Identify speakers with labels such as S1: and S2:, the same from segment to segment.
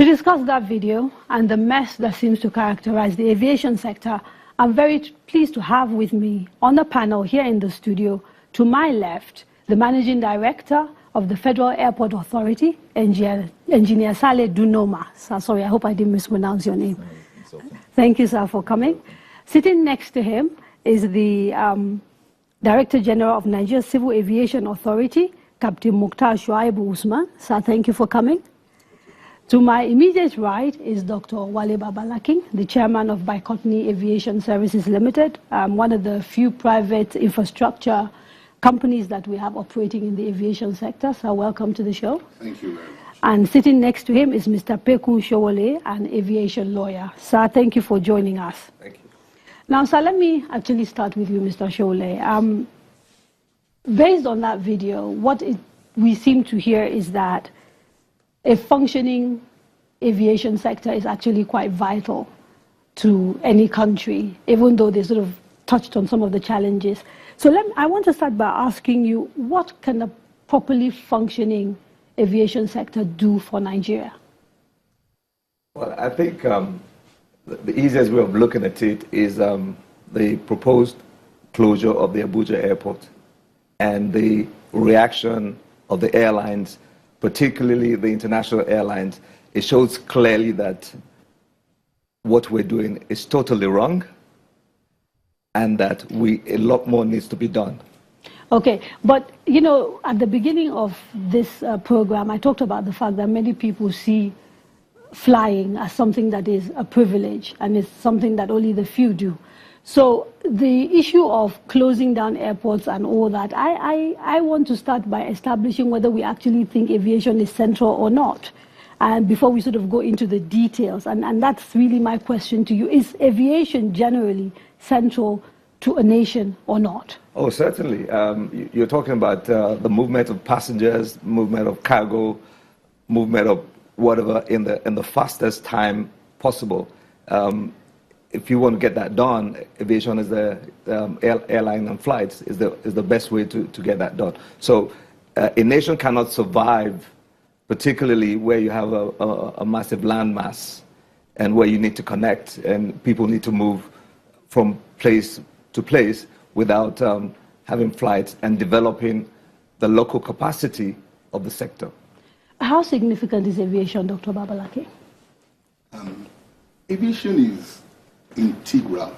S1: To discuss that video and the mess that seems to characterize the aviation sector, I'm very pleased to have with me on the panel here in the studio, to my left, the Managing Director of the Federal Airport Authority, Engineer Saleh Dunoma. Sorry, I hope I didn't mispronounce your name.
S2: It's okay.
S1: Thank you, sir, for coming. Sitting next to him is the Director General of Nigeria's Civil Aviation Authority, Captain Mukhtar Shuaibu Usman. Sir, thank you for coming. To my immediate right is Dr. Wale Babalakin, the Chairman of Bicotany Aviation Services Limited, one of the few private infrastructure companies that we have operating in the aviation sector. So welcome to the show.
S3: Thank you very much.
S1: And sitting next to him is Mr. Pekun Showole, an aviation lawyer. Sir, thank you for joining us.
S3: Thank you.
S1: Now, sir, let me actually start with you, Mr. Showole. Based on that video, what we seem to hear is that a functioning aviation sector is actually quite vital to any country, even though they sort of touched on some of the challenges. So I want to start by asking you, what can a properly functioning aviation sector do for Nigeria?
S2: Well, I think the easiest way of looking at it is the proposed closure of the Abuja airport and the reaction of the airlines, particularly the international airlines. It shows clearly that what we're doing is totally wrong and that a lot more needs to be done.
S1: Okay, but you know, at the beginning of this program, I talked about the fact that many people see flying as something that is a privilege and it's something that only the few do. So the issue of closing down airports and all that, I want to start by establishing whether we actually think aviation is central or not. And before we sort of go into the details, and that's really my question to you, is aviation generally central to a nation or not?
S2: Oh, certainly. You're talking about the movement of passengers, movement of cargo, movement of whatever in the fastest time possible. If you want to get that done, aviation is the airline and flights is the best way to get that done. So a nation cannot survive, particularly where you have a massive landmass and where you need to connect and people need to move from place to place without having flights and developing the local capacity of the sector.
S1: How significant is aviation, Dr. Babalaki?
S3: Aviation is integral.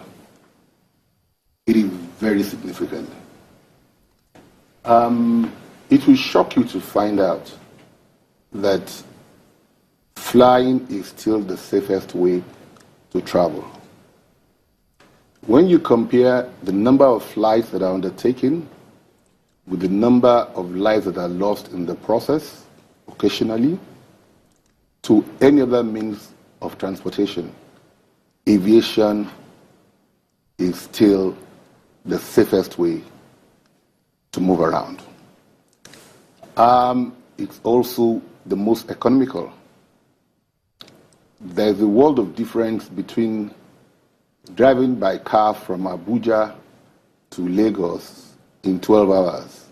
S3: It is very significant. It will shock you to find out that flying is still the safest way to travel. When you compare the number of flights that are undertaken with the number of lives that are lost in the process, occasionally, to any other means of transportation, aviation is still the safest way to move around. It's also the most economical. There's a world of difference between driving by car from Abuja to Lagos in 12 hours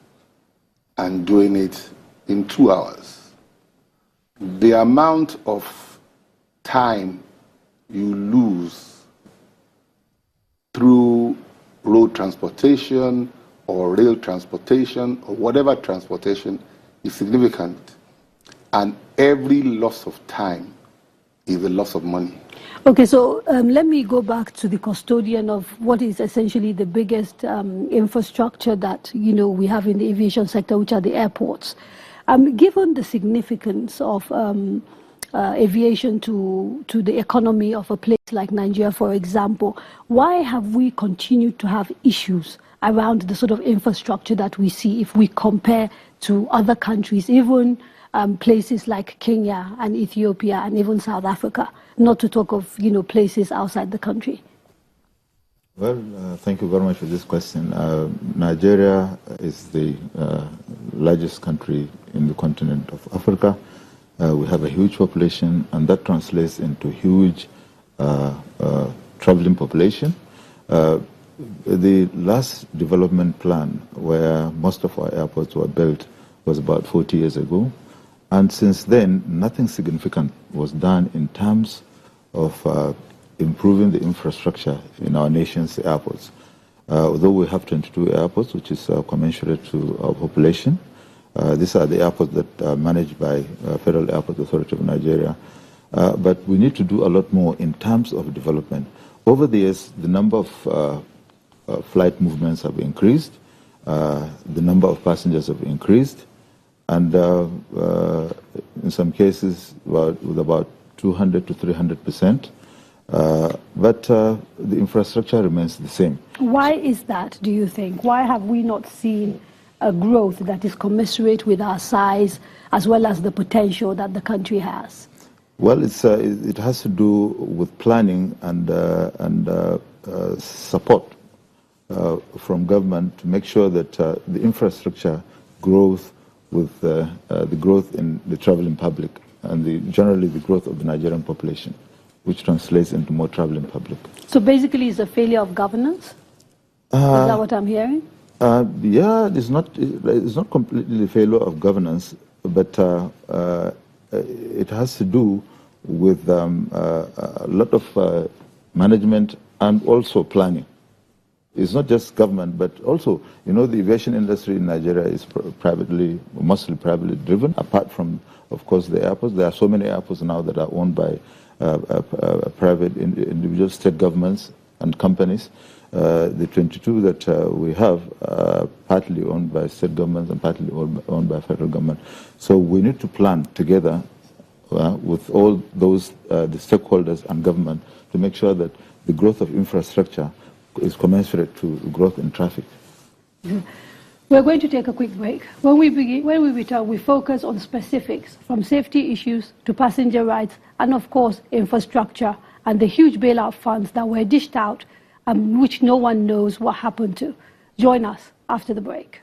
S3: and doing it in 2 hours. The amount of time you lose through road transportation or rail transportation or whatever transportation is significant, and every loss of time is a loss of money.
S1: Okay, so let me go back to the custodian of what is essentially the biggest infrastructure that we have in the aviation sector, which are the airports. Given the significance of aviation to the economy of a place like Nigeria, for example, why have we continued to have issues around the sort of infrastructure that we see if we compare to other countries, even places like Kenya and Ethiopia and even South Africa, not to talk of places outside the country?
S4: Well, thank you very much for this question. Nigeria is the largest country in the continent of Africa. We have a huge population, and that translates into huge traveling population. The last development plan, where most of our airports were built, was about 40 years ago. And since then, nothing significant was done in terms of improving the infrastructure in our nation's airports. Although we have 22 airports, which is commensurate to our population, these are the airports that are managed by Federal Airport Authority of Nigeria. But we need to do a lot more in terms of development. Over the years, the number of flight movements have increased, the number of passengers have increased, and in some cases with about 200 to 300%. But the infrastructure remains the same.
S1: Why is that, do you think? Why have we not seen a growth that is commensurate with our size as well as the potential that the country has?
S4: Well, it has to do with planning and support from government to make sure that the infrastructure grows with the growth in the traveling public and generally the growth of the Nigerian population, which translates into more traveling public.
S1: So basically it's a failure of governance? Is that what I'm hearing?
S4: Yeah, it's not completely a failure of governance, but it has to do with a lot of management and also planning. It's not just government, but also, the aviation industry in Nigeria is mostly privately driven, apart from, of course, the airports. There are so many airports now that are owned by private individual state governments and companies. The 22 that we have are partly owned by state governments and partly owned by federal government. So we need to plan together with all those the stakeholders and government to make sure that the growth of infrastructure is commensurate to growth in traffic.
S1: We're going to take a quick break. When we return, we focus on specifics from safety issues to passenger rights and, of course, infrastructure and the huge bailout funds that were dished out which no one knows what happened to. Join us after the break.